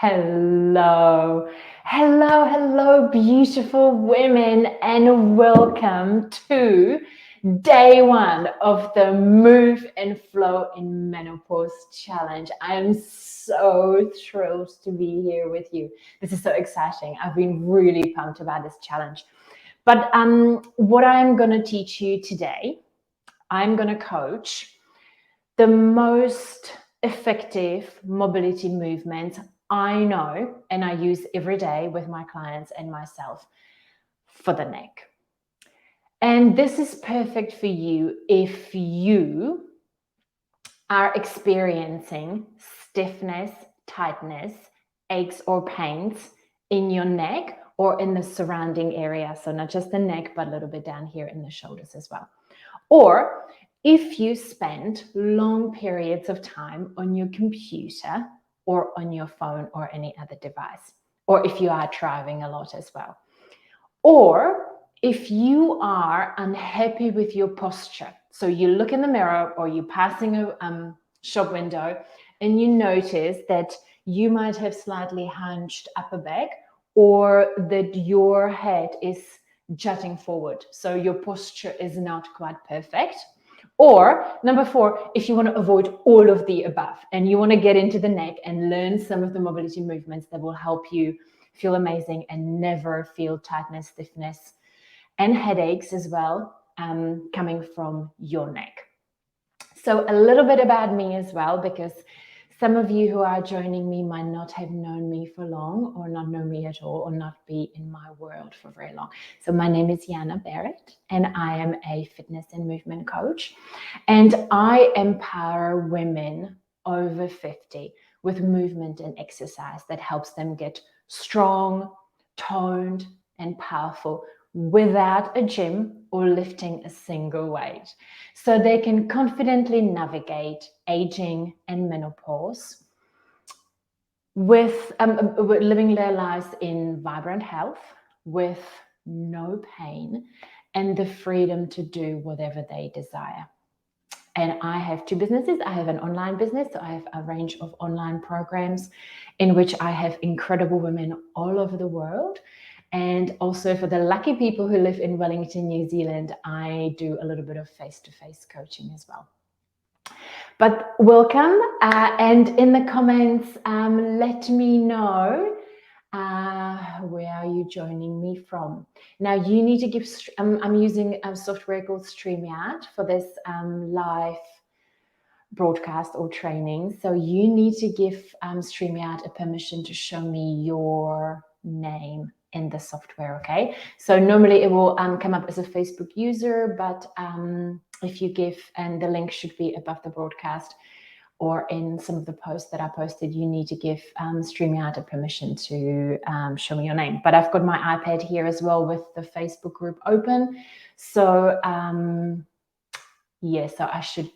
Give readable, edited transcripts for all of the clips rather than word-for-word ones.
Hello, hello, beautiful women, and welcome to day one of the Move and Flow in Menopause Challenge. I am so thrilled to be here with you. This is so exciting. I've been really pumped about this challenge. But what I'm going to teach you today, I'm going to coach the most effective mobility movements I know and I use every day with my clients and myself for the neck. And this is perfect for you if you are experiencing stiffness, tightness, aches or pains in your neck or in the surrounding area. So not just the neck, but a little bit down here in the shoulders as well. Or if you spend long periods of time on your computer or on your phone or any other device, or if you are driving a lot as well, or if you are unhappy with your posture. So you look in the mirror or you're passing a shop window and you notice that you might have slightly hunched upper back or that your head is jutting forward. So your posture is not quite perfect. Or number 4, if you want to avoid all of the above and you want to get into the neck and learn some of the mobility movements that will help you feel amazing and never feel tightness, stiffness, and headaches as well coming from your neck. So a little bit about me as well, because some of you who are joining me might not have known me for long or not know me at all or not be in my world for very long. So my name is Jana Barrett and I am a fitness and movement coach, and I empower women over 50 with movement and exercise that helps them get strong, toned, and powerful without a gym or lifting a single weight, so they can confidently navigate aging and menopause with living their lives in vibrant health, with no pain, and the freedom to do whatever they desire. And I have 2 businesses. I have an online business, so I have a range of online programs in which I have incredible women all over the world. And also for the lucky people who live in Wellington, New Zealand, I do a little bit of face-to-face coaching as well. But welcome, and in the comments, let me know where are you joining me from. Now you need to give, I'm using a software called StreamYard for this live broadcast or training. So you need to give StreamYard a permission to show me your name in the software, okay? So normally it will come up as a Facebook user, but if you give, and the link should be above the broadcast or in some of the posts that I posted, you need to give StreamYard a permission to show me your name. But I've got my iPad here as well with the Facebook group open. So yeah, so I should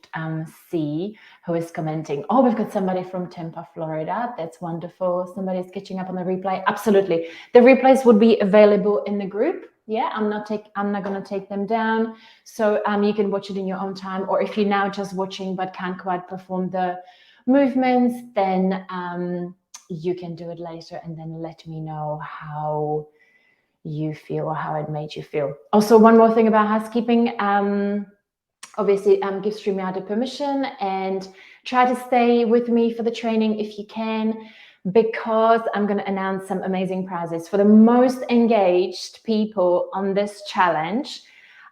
see who is commenting. Oh, we've got somebody from Tampa, Florida. That's wonderful. Somebody's catching up on the replay. Absolutely. The replays would be available in the group. Yeah, I'm not going to take them down. So you can watch it in your own time. Or if you're now just watching but can't quite perform the movements, then you can do it later and then let me know how you feel or how it made you feel. Also, one more thing about housekeeping. Obviously, give StreamYard a permission and try to stay with me for the training if you can, because I'm going to announce some amazing prizes. For the most engaged people on this challenge,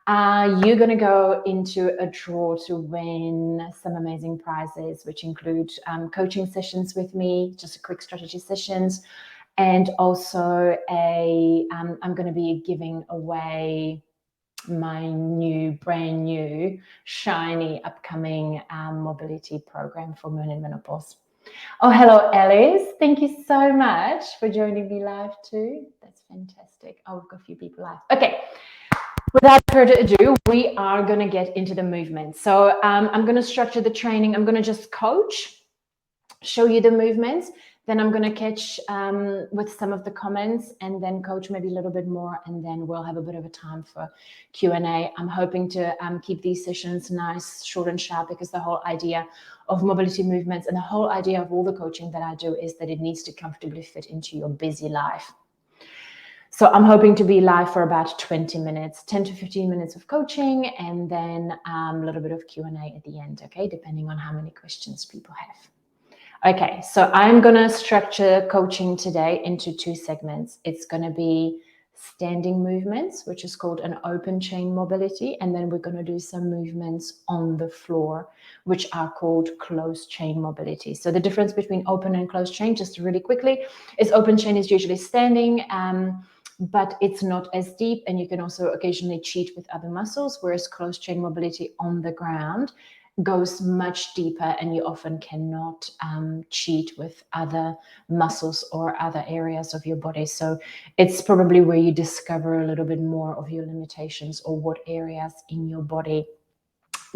you're going to go into a draw to win some amazing prizes, which include coaching sessions with me, just a quick strategy sessions, and also I'm going to be giving away my brand new, shiny, upcoming mobility program for women in menopause. Oh, hello, Alice. Thank you so much for joining me live too. That's fantastic. Oh, we've got a few people live. Okay. Without further ado, we are going to get into the movement. So I'm going to structure the training. I'm going to just coach, show you the movements. Then I'm going to catch with some of the comments and then coach maybe a little bit more, and then we'll have a bit of a time for Q&A. I'm hoping to keep these sessions nice, short and sharp, because the whole idea of mobility movements and the whole idea of all the coaching that I do is that it needs to comfortably fit into your busy life. So I'm hoping to be live for about 20 minutes, 10 to 15 minutes of coaching, and then a little bit of Q&A at the end, okay, depending on how many questions people have. Okay, so I'm going to structure coaching today into 2 segments. It's going to be standing movements, which is called an open chain mobility, and then we're going to do some movements on the floor, which are called closed chain mobility. So the difference between open and closed chain, just really quickly, is open chain is usually standing, but it's not as deep, and you can also occasionally cheat with other muscles, whereas closed chain mobility on the ground goes much deeper, and you often cannot cheat with other muscles or other areas of your body. So it's probably where you discover a little bit more of your limitations or what areas in your body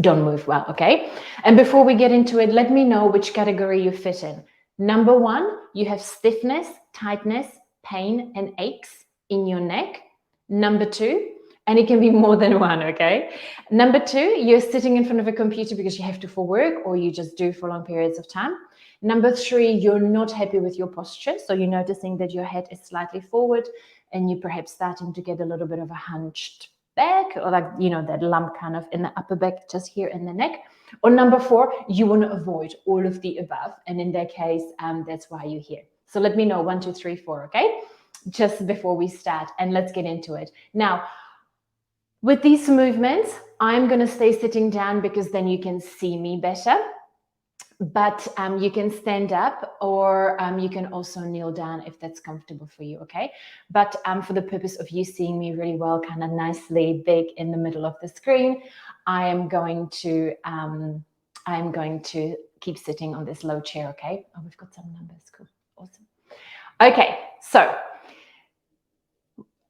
don't move well, okay? And before we get into it, let me know which category you fit in. Number 1, you have stiffness, tightness, pain, and aches in your neck. Number 2, and it can be more than one, okay? Number 2, you're sitting in front of a computer because you have to for work, or you just do for long periods of time. Number 3, you're not happy with your posture, so you're noticing that your head is slightly forward and you're perhaps starting to get a little bit of a hunched back, or like, you know, that lump kind of in the upper back, just here in the neck. Or number 4, you want to avoid all of the above, and in that case, that's why you're here. So let me know 1, 2, 3, 4, okay? Just before we start, and let's get into it. Now, with these movements, I'm going to stay sitting down because then you can see me better. But you can stand up, or you can also kneel down if that's comfortable for you, okay? But for the purpose of you seeing me really well, kind of nicely big in the middle of the screen, I am going to keep sitting on this low chair, okay? Oh, we've got some numbers, cool, awesome. Okay, so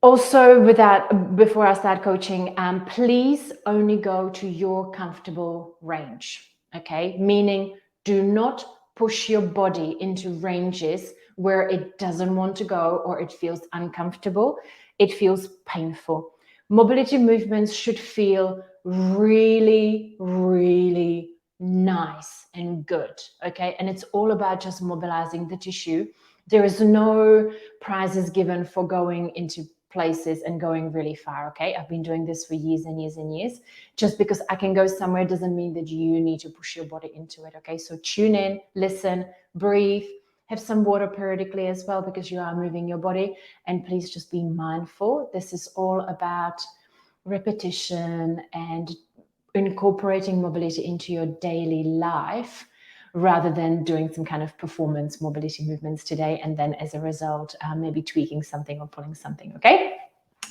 also, with that, before I start coaching, please only go to your comfortable range, okay? Meaning, do not push your body into ranges where it doesn't want to go or it feels uncomfortable. It feels painful. Mobility movements should feel really, really nice and good, okay? And it's all about just mobilizing the tissue. There is no prizes given for going into places and going really far, okay? I've been doing this for years and years and years. Just because I can go somewhere doesn't mean that you need to push your body into it, okay? So tune in, listen, breathe, have some water periodically as well, because you are moving your body. And please just be mindful. This is all about repetition and incorporating mobility into your daily life, rather than doing some kind of performance mobility movements today and then as a result maybe tweaking something or pulling something, okay?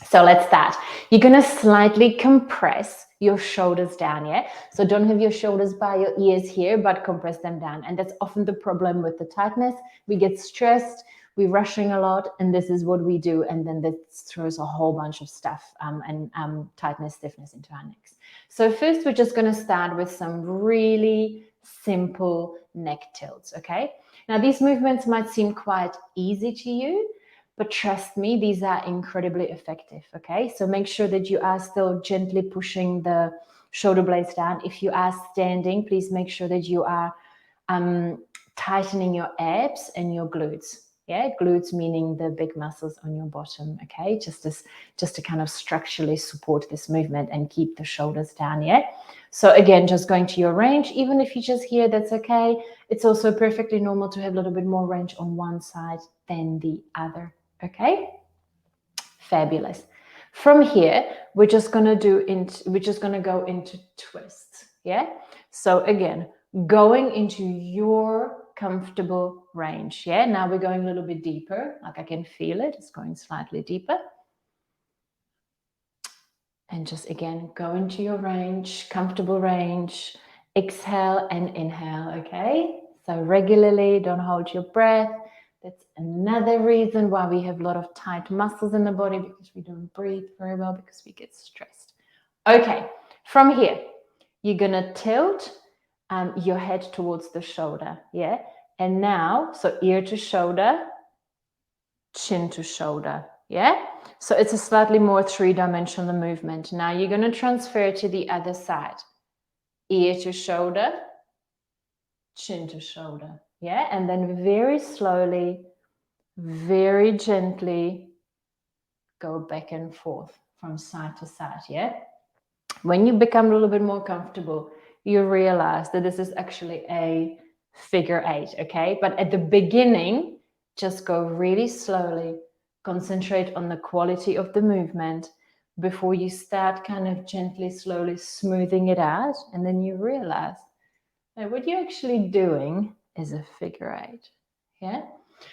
So let's start. You're going to slightly compress your shoulders down, yeah? So don't have your shoulders by your ears here, but compress them down. And that's often the problem with the tightness. We get stressed, we're rushing a lot, and this is what we do. And then that throws a whole bunch of stuff and tightness, stiffness into our necks. So first, we're just going to start with some really simple neck tilts, okay? Now, these movements might seem quite easy to you, but trust me, these are incredibly effective, okay? So make sure that you are still gently pushing the shoulder blades down. If you are standing, please make sure that you are tightening your abs and your glutes. Yeah, glutes meaning the big muscles on your bottom, okay? Just to kind of structurally support this movement and keep the shoulders down, yeah? So again, just going to your range, even if you just hear, that's okay. It's also perfectly normal to have a little bit more range on one side than the other, okay? Fabulous. From here, we're just going to go into twists, yeah? So again, going into your comfortable range, yeah? Now we're going a little bit deeper, like I can feel it. It's going slightly deeper. And just again, go into your range, comfortable range. Exhale and inhale, okay? So regularly, don't hold your breath. That's another reason why we have a lot of tight muscles in the body, because we don't breathe very well, because we get stressed. Okay, from here, you're gonna tilt your head towards the shoulder, yeah? And now, so ear to shoulder, chin to shoulder. Yeah? So it's a slightly more three-dimensional movement. Now you're going to transfer to the other side. Ear to shoulder, chin to shoulder. Yeah? And then very slowly, very gently go back and forth from side to side. Yeah? When you become a little bit more comfortable, you realize that this is actually a figure eight, okay? But at the beginning, just go really slowly, concentrate on the quality of the movement before you start kind of gently, slowly smoothing it out. And then you realize that what you're actually doing is a figure eight, yeah?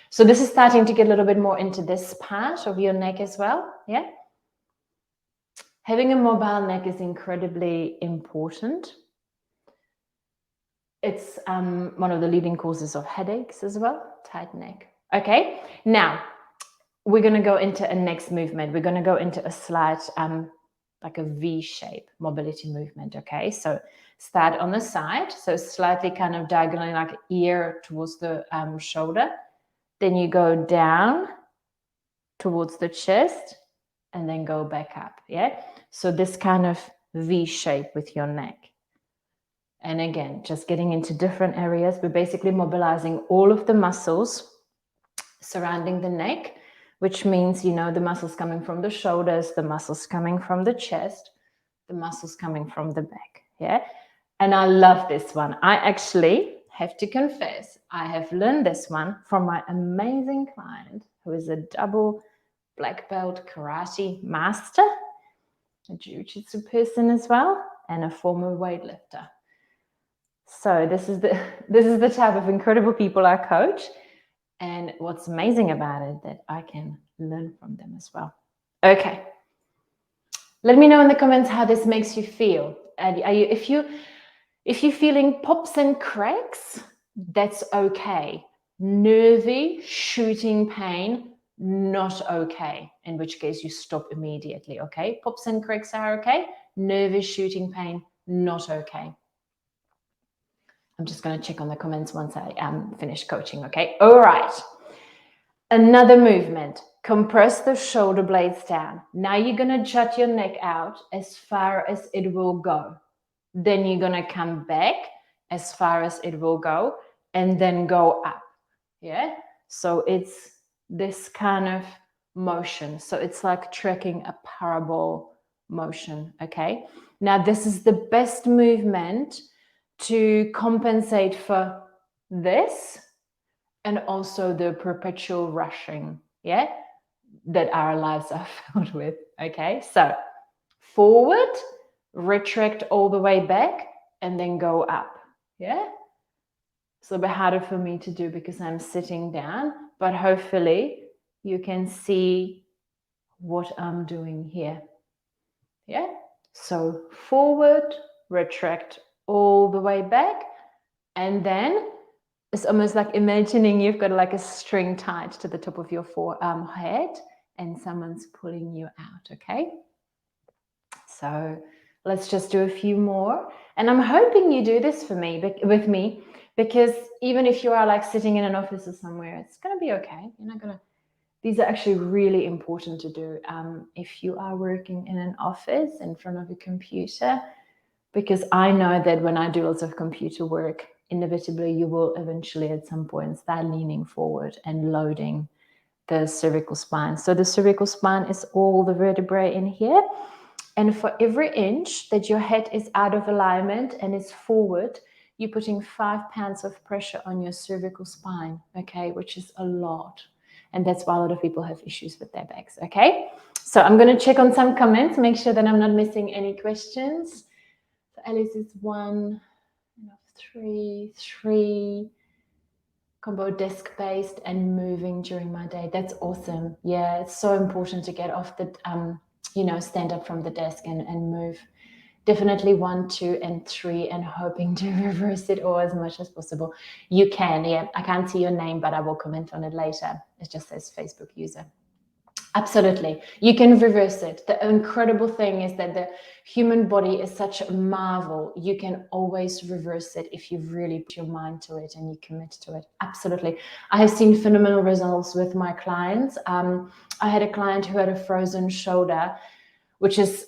So this is starting to get a little bit more into this part of your neck as well, yeah? Having a mobile neck is incredibly important. It's one of the leading causes of headaches as well, tight neck. Okay, now we're going to go into a next movement. We're going to go into a slight, like a V shape mobility movement. Okay, so start on the side, so slightly kind of diagonally, like ear towards the shoulder. Then you go down towards the chest and then go back up. Yeah, so this kind of V shape with your neck. And again, just getting into different areas. We're basically mobilizing all of the muscles surrounding the neck, which means, you know, the muscles coming from the shoulders, the muscles coming from the chest, the muscles coming from the back. Yeah. And I love this one. I actually have to confess, I have learned this one from my amazing client who is a double black belt karate master, a jiu-jitsu person as well, and a former weightlifter. So this is the type of incredible people I coach, and what's amazing about it that I can learn from them as well. Okay, let me know in the comments how this makes you feel. And if you're feeling pops and cracks, that's okay. Nervy, shooting pain, not okay. In which case you stop immediately. Okay, pops and cracks are okay. Nervous shooting pain, not okay. I'm just going to check on the comments once I finish coaching, okay? All right. Another movement. Compress the shoulder blades down. Now you're going to jut your neck out as far as it will go. Then you're going to come back as far as it will go and then go up, yeah? So it's this kind of motion. So it's like tracking a parabol motion, okay? Now this is the best movement to compensate for this and also the perpetual rushing, yeah, that our lives are filled with. Okay, so forward, retract all the way back, and then go up. Yeah, it's a little bit harder for me to do because I'm sitting down, but hopefully you can see what I'm doing here. Yeah, so forward, retract all the way back, and then it's almost like imagining you've got like a string tied to the top of your head and someone's pulling you out, okay? So let's just do a few more. And I'm hoping you do this with me, because even if you are like sitting in an office or somewhere, it's going to be okay. You're not going to, these are actually really important to do if you are working in an office in front of a computer, because I know that when I do lots of computer work, inevitably you will eventually at some point start leaning forward and loading the cervical spine. So the cervical spine is all the vertebrae in here. And for every inch that your head is out of alignment and is forward, you're putting 5 pounds of pressure on your cervical spine, okay, which is a lot. And that's why a lot of people have issues with their backs, okay? So I'm going to check on some comments, make sure that I'm not missing any questions. So Alice is 1, 3, combo desk-based and moving during my day. That's awesome. Yeah, it's so important to get off the, stand up from the desk and move. Definitely 1, 2, and 3, and hoping to reverse it all as much as possible. You can, yeah. I can't see your name, but I will comment on it later. It just says Facebook user. Absolutely. You can reverse it. The incredible thing is that the human body is such a marvel. You can always reverse it if you really put your mind to it and you commit to it. Absolutely. I have seen phenomenal results with my clients. I had a client who had a frozen shoulder, which is,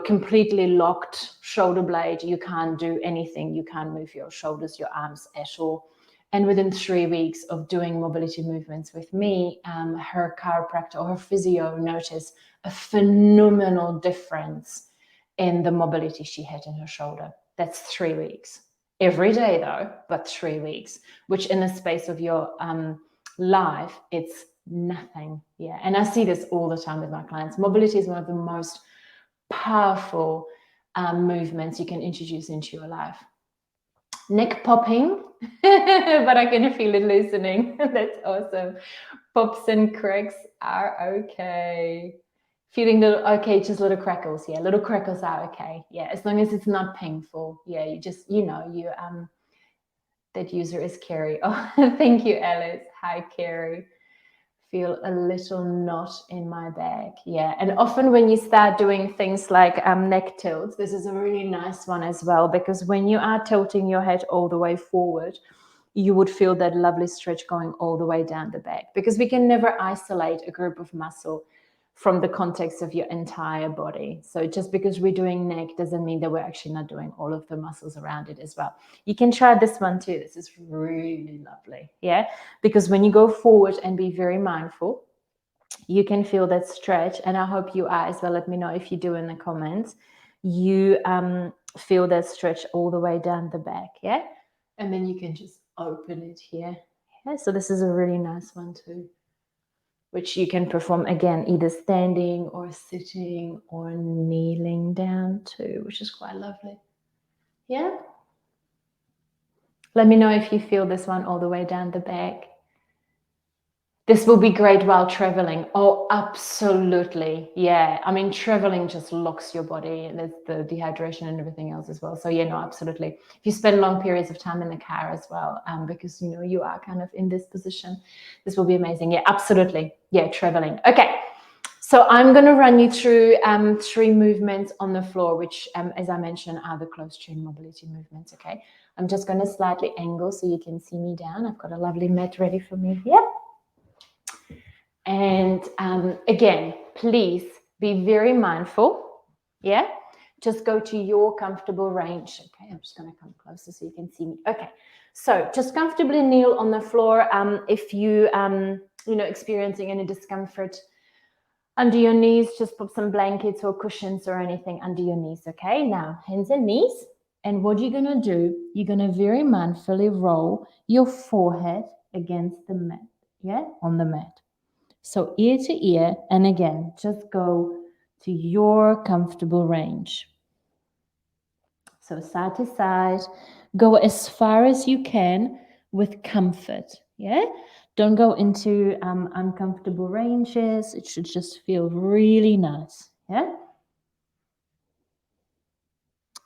completely locked shoulder blade. You can't do anything. You can't move your shoulders, your arms at all. And within 3 weeks of doing mobility movements with me, her chiropractor or her physio noticed a phenomenal difference in the mobility she had in her shoulder. That's 3 weeks. Every day, though, but 3 weeks, which in the space of your life, it's nothing. Yeah. And I see this all the time with my clients. Mobility is one of the most powerful movements you can introduce into your life. Neck popping, but I can feel it loosening. That's awesome. Pops and cracks are okay. Feeling little, okay, just little crackles. Yeah, little crackles are okay. Yeah, as long as it's not painful. Yeah, you just, that user is Carrie. Oh, thank you, Alice. Hi, Carrie. Feel a little knot in my back. Yeah, and often when you start doing things like neck tilts, this is a really nice one as well, because when you are tilting your head all the way forward, you would feel that lovely stretch going all the way down the back, because we can never isolate a group of muscle from the context of your entire body. So just because we're doing neck doesn't mean that we're actually not doing all of the muscles around it as well. You can try this one too. This is really lovely. Yeah, because when you go forward and be very mindful, you can feel that stretch. And I hope you are as well. Let me know if you do in the comments. You feel that stretch all the way down the back. Yeah, and then you can just open it here. Yeah, so this is a really nice one too, which you can perform again either standing or sitting or kneeling down too, which is quite lovely. Yeah. Let me know if you feel this one all the way down the back. This will be great while traveling. Oh, absolutely. Yeah. I mean, traveling just locks your body, and there's the dehydration and everything else as well. So yeah, no, absolutely. If you spend long periods of time in the car as well, because you are kind of in this position, this will be amazing. Yeah, absolutely. Yeah, traveling. Okay. So I'm going to run you through 3 movements on the floor, which, as I mentioned, are the closed chain mobility movements. Okay. I'm just going to slightly angle so you can see me down. I've got a lovely mat ready for me here. And again, please be very mindful. Yeah. Just go to your comfortable range. Okay. I'm just going to come closer so you can see me. Okay. So just comfortably kneel on the floor. If you, experiencing any discomfort under your knees, just put some blankets or cushions or anything under your knees. Okay. Now, hands and knees. And what you're going to do, you're going to very mindfully roll your forehead against the mat. Yeah. On the mat. So ear to ear, and again, just go to your comfortable range. So side to side, go as far as you can with comfort. Yeah, don't go into uncomfortable ranges. It should just feel really nice. Yeah.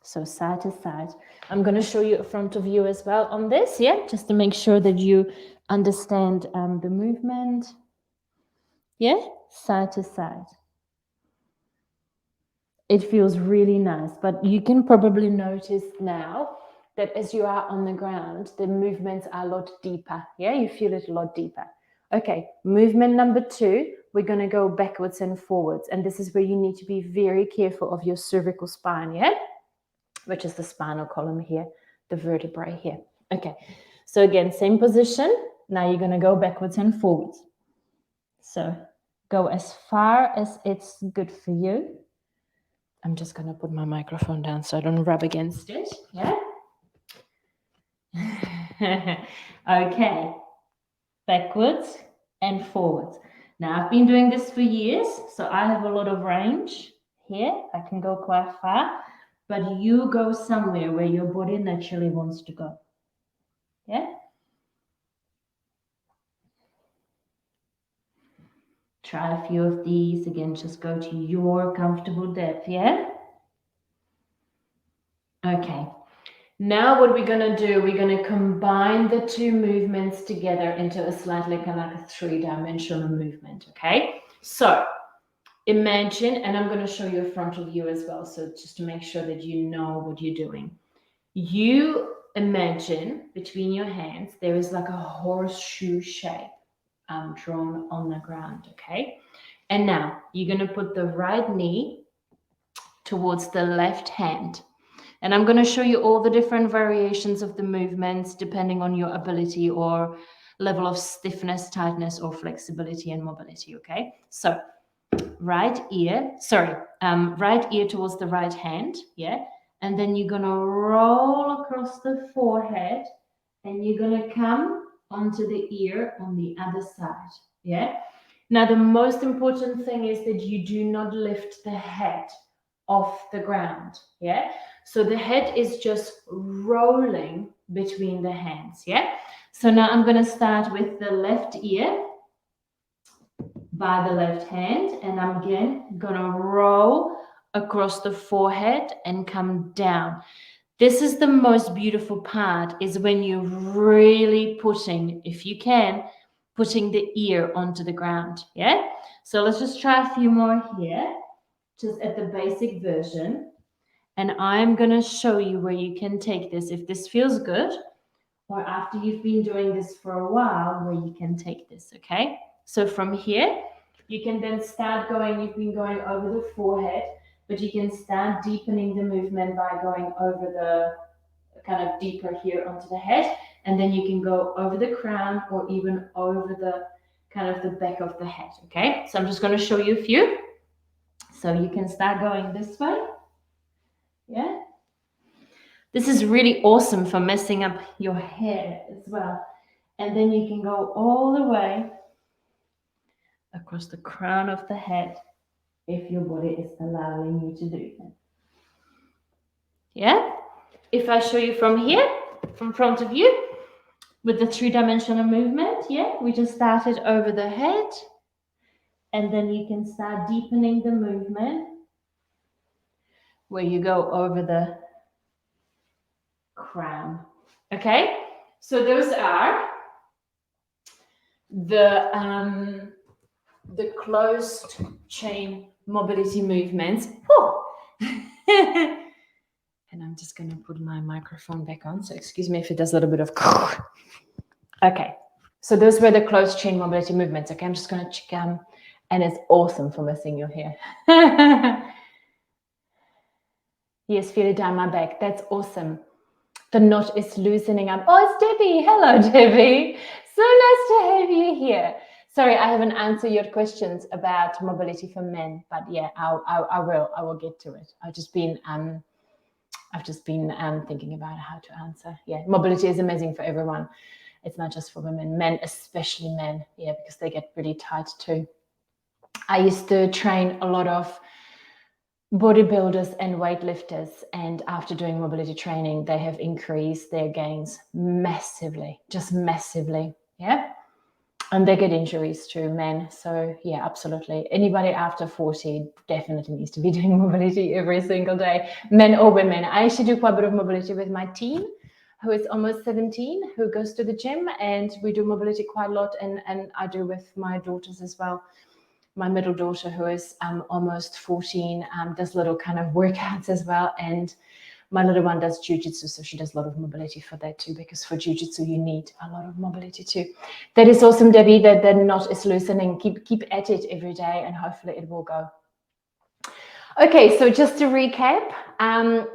So side to side. I'm going to show you a front view as well on this. Yeah, just to make sure that you understand the movement. Yeah, side to side. It feels really nice, but you can probably notice now that as you are on the ground, the movements are a lot deeper. Yeah, you feel it a lot deeper. Okay, movement number 2, we're going to go backwards and forwards. And this is where you need to be very careful of your cervical spine, yeah? Which is the spinal column here, the vertebrae here. Okay, so again, same position. Now you're going to go backwards and forwards. So go as far as it's good for you. I'm just going to put my microphone down so I don't rub against it. Yeah. Okay. Backwards and forwards. Now, I've been doing this for years, so I have a lot of range here. I can go quite far, but you go somewhere where your body naturally wants to go. Yeah. Try a few of these. Again, just go to your comfortable depth. Yeah. Okay. Now what we're going to do, we're going to combine the 2 movements together into a slightly kind of like a 3-dimensional movement, okay? So imagine, and I'm going to show you a frontal view as well, so just to make sure that you know what you're doing. You imagine between your hands there is like a horseshoe shape drawn on the ground, okay? And now you're going to put the right knee towards the left hand. And I'm going to show you all the different variations of the movements depending on your ability or level of stiffness, tightness, or flexibility and mobility, okay? So right ear towards the right hand, yeah? And then you're going to roll across the forehead and you're going to come onto the ear on the other side, yeah? Now, the most important thing is that you do not lift the head off the ground, yeah? So the head is just rolling between the hands, yeah? So now I'm going to start with the left ear by the left hand, and I'm again going to roll across the forehead and come down. This is the most beautiful part, is when you're really putting, if you can, putting the ear onto the ground, yeah? So let's just try a few more here, just at the basic version. And I'm going to show you where you can take this, if this feels good, or after you've been doing this for a while, where you can take this, okay? So from here, you can then start going, you've been going over the forehead, but you can start deepening the movement by going over the kind of deeper here onto the head, and then you can go over the crown or even over the kind of the back of the head, okay? So I'm just going to show you a few. So you can start going this way, yeah? This is really awesome for messing up your hair as well. And then you can go all the way across the crown of the head if your body is allowing you to do it. Yeah? If I show you from here, from front of you, with the three-dimensional movement, yeah, we just started over the head, and then you can start deepening the movement where you go over the crown. Okay? So those are the closed chain mobility movements. And I'm just going to put my microphone back on. So excuse me if it does a little bit of. Okay. So those were the closed chain mobility movements. Okay. I'm just going to check. And it's awesome for messing your hair. Yes, feel it down my back. That's awesome. The knot is loosening up. Oh, it's Debbie. Hello, Debbie. So nice to have you here. Sorry, I haven't answered your questions about mobility for men, but yeah, I will get to it. I've just been thinking about how to answer. Yeah, mobility is amazing for everyone. It's not just for women, men, especially men. Yeah, because they get pretty tight too. I used to train a lot of bodybuilders and weightlifters, and after doing mobility training, they have increased their gains massively, just massively. Yeah. And they get injuries too, men. So yeah, absolutely. Anybody after 40 definitely needs to be doing mobility every single day, men or women. I actually do quite a bit of mobility with my teen, who is almost 17, who goes to the gym, and we do mobility quite a lot. And I do with my daughters as well. My middle daughter, who is almost 14, does little kind of workouts as well. And my little one does jiu-jitsu, so she does a lot of mobility for that too, because for jiu-jitsu you need a lot of mobility too. That is awesome, Debbie, that the knot is loosening. Keep at it every day, and hopefully it will go. Okay, so just to recap,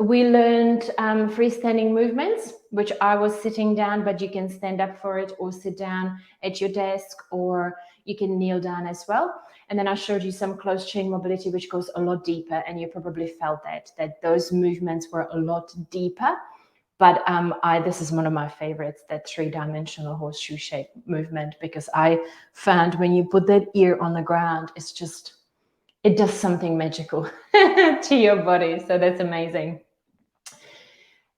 we learned freestanding movements, which I was sitting down, but you can stand up for it or sit down at your desk, or you can kneel down as well. And then I showed you some closed chain mobility, which goes a lot deeper, and you probably felt that those movements were a lot deeper. But this is one of my favorites, that three-dimensional horseshoe shape movement, because I found when you put that ear on the ground, it does something magical to your body. So that's amazing.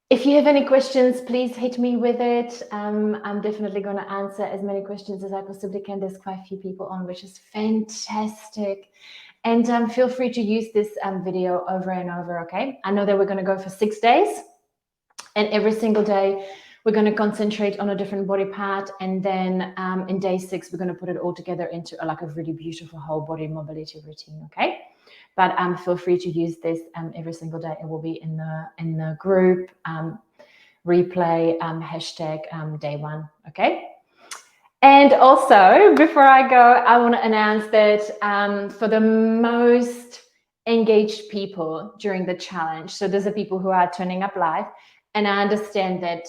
If you have any questions, please hit me with it. I'm definitely going to answer as many questions as I possibly can. There's quite a few people on, which is fantastic. And feel free to use this video over and over, okay? I know that we're going to go for 6 days. And every single day, We're going to concentrate on a different body part, and then in day 6 we're going to put it all together into like a really beautiful whole body mobility routine. Okay, but feel free to use this every single day. It will be in the group replay hashtag day 1. Okay. And also, before I go, I want to announce that for the most engaged people during the challenge, so those are people who are turning up live, and I understand that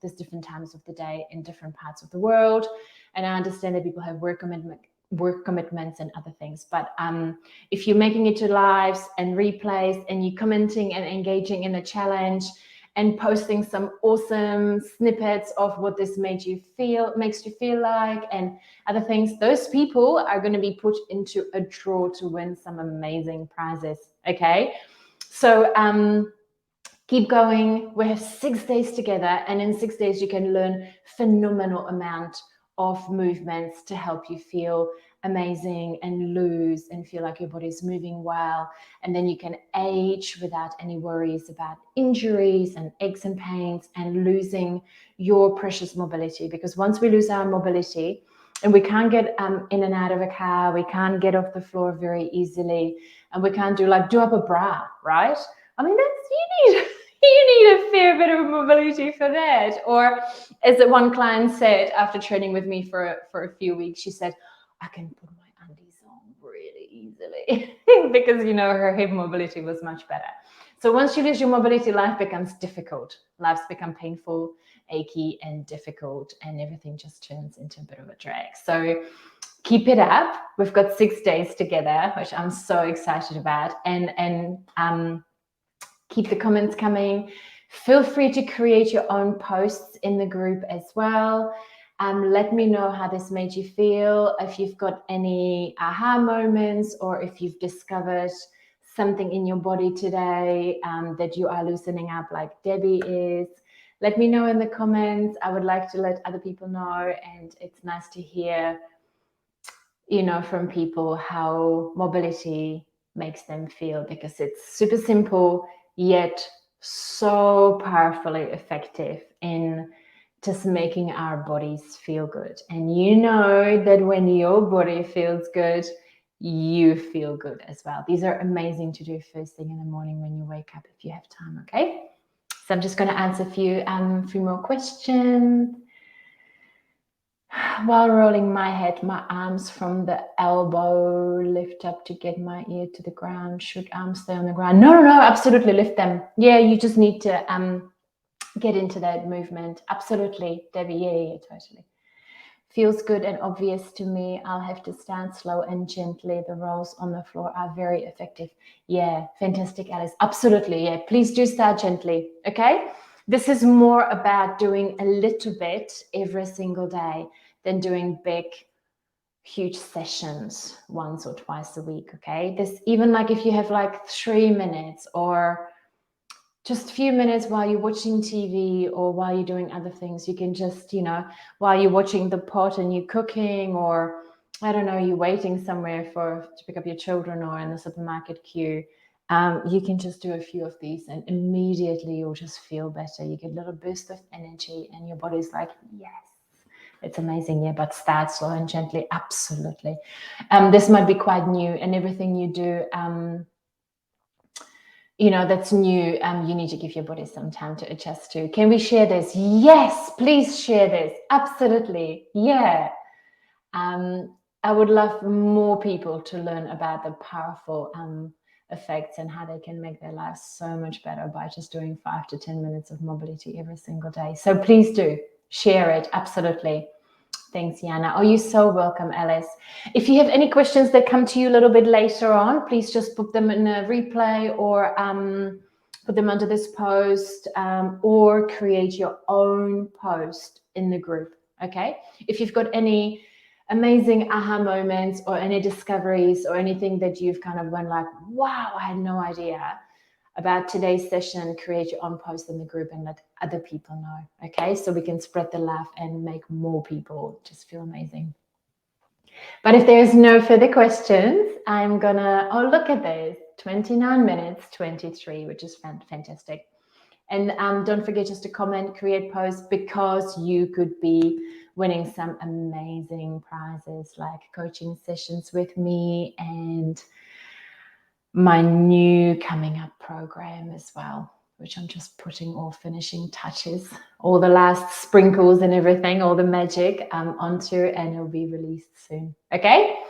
there's different times of the day in different parts of the world, and I understand that people have work commitments and other things. But if you're making it to lives and replays, and you're commenting and engaging in the challenge, and posting some awesome snippets of what this makes you feel like, and other things, those people are going to be put into a draw to win some amazing prizes. Okay, so keep going. We have 6 days together, and in 6 days you can learn phenomenal amount of movements to help you feel amazing and lose and feel like your body's moving well. And then you can age without any worries about injuries and aches and pains and losing your precious mobility. Because once we lose our mobility and we can't get in and out of a car, we can't get off the floor very easily, and we can't do up a bra, right? I mean, you need a fair bit of mobility for that. Or as one client said after training with me for a few weeks, she said, I can put my undies on really easily because, her hip mobility was much better. So once you lose your mobility, life becomes difficult. Lives become painful, achy, and difficult, and everything just turns into a bit of a drag. So keep it up. We've got 6 days together, which I'm so excited about. And keep the comments coming. Feel free to create your own posts in the group as well. Let me know how this made you feel. If you've got any aha moments, or if you've discovered something in your body today that you are loosening up like Debbie is. Let me know in the comments. I would like to let other people know, and it's nice to hear, from people how mobility makes them feel, because it's super simple yet so powerfully effective in just making our bodies feel good. And you know that when your body feels good, you feel good as well. These are amazing to do first thing in the morning when you wake up, if you have time. Okay, so I'm just going to answer a few more questions. While rolling my head, my arms from the elbow lift up to get my ear to the ground. Should arms stay on the ground? No, absolutely lift them. Yeah, you just need to get into that movement. Absolutely, Debbie. Yeah, totally. Feels good and obvious to me. I'll have to stand slow and gently. The rolls on the floor are very effective. Yeah, fantastic, Alice. Absolutely, yeah. Please do start gently, okay? This is more about doing a little bit every single day than doing big, huge sessions once or twice a week, okay? This, even like if you have like 3 minutes or just a few minutes while you're watching TV or while you're doing other things, you can just, while you're watching the pot and you're cooking, or I don't know, you're waiting somewhere to pick up your children, or in the supermarket queue, you can just do a few of these, and immediately you'll just feel better. You get a little boost of energy, and your body's like, yes, it's amazing. Yeah, but start slow and gently. Absolutely. This might be quite new, and everything you do, that's new. You need to give your body some time to adjust to. Can we share this? Yes, please share this. Absolutely. Yeah. I would love more people to learn about the powerful effects and how they can make their lives so much better by just doing 5 to 10 minutes of mobility every single day. So please do share it. Absolutely. Thanks, Yana. Oh, you're so welcome, Alice. If you have any questions that come to you a little bit later on, please just put them in a replay, or put them under this post, or create your own post in the group, okay? If you've got any amazing aha moments or any discoveries or anything that you've kind of went like, wow, I had no idea about today's session, create your own post in the group and let other people know, okay? So we can spread the love and make more people just feel amazing. But if there's no further questions, I'm gonna, oh, look at this, 29 minutes, 23, which is fantastic. And don't forget just to comment, create posts, because you could be winning some amazing prizes like coaching sessions with me and my new coming up program as well, which I'm just putting all finishing touches, all the last sprinkles and everything, all the magic onto, and it'll be released soon. Okay.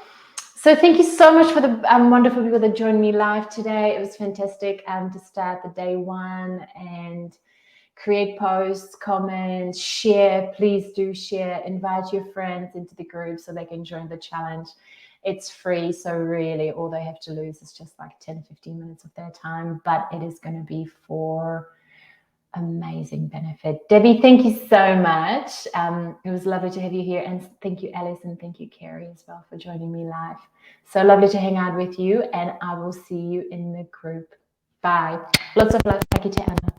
So thank you so much for the wonderful people that joined me live today. It was fantastic to start the day one and create posts, comments, share. Please do share. Invite your friends into the group so they can join the challenge. It's free, so really all they have to lose is just like 10, 15 minutes of their time, but it is going to be for amazing benefit. Debbie, thank you so much. It was lovely to have you here, and thank you, Alice, and thank you, Carrie, as well, for joining me live. So lovely to hang out with you, and I will see you in the group. Bye. Lots of love. Thank you to Anna.